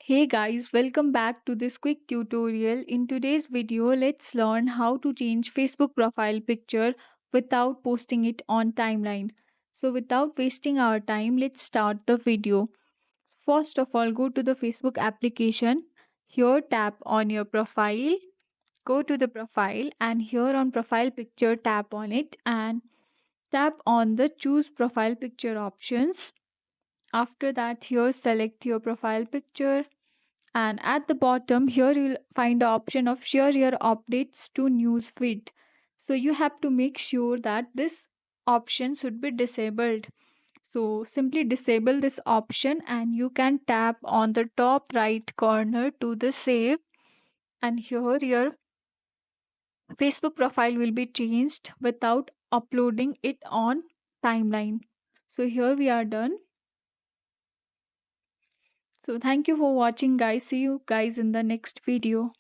Hey guys, welcome back to this quick tutorial. In today's video, let's learn how to change Facebook profile picture without posting it on timeline. So without wasting our time, let's start the video. First of all, go to the Facebook application. Here tap on your profile. Go to the profile and here on profile picture tap on it and tap on the choose profile picture options. After that, here select your profile picture and at the bottom here you'll find the option of share your updates to newsfeed. So you have to make sure that this option should be disabled. So simply disable this option and you can tap on the top right corner to the save, and here your Facebook profile will be changed without uploading it on timeline. So here we are done. So thank you for watching guys. See you guys in the next video.